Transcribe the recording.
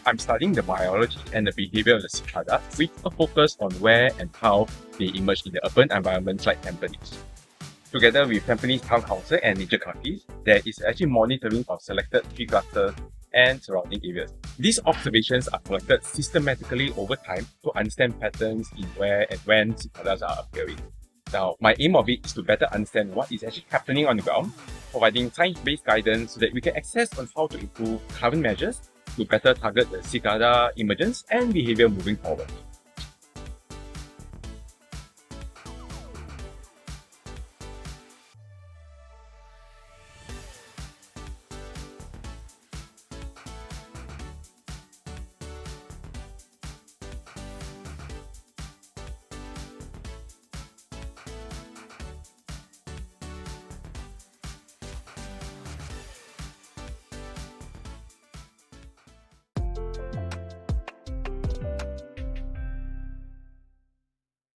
I'm studying the biology and the behavior of the cicada with a focus on where and how they emerge in the urban environments like Tampines. Together with Tampines Town Council and nature cafes, there is actually monitoring of selected tree clusters and surrounding areas. These observations are collected systematically over time to understand patterns in where and when cicadas are appearing. Now, my aim of it is to better understand what is actually happening on the ground, providing science-based guidance so that we can assess on how to improve current measures to better target the cicada emergence and behavior moving forward.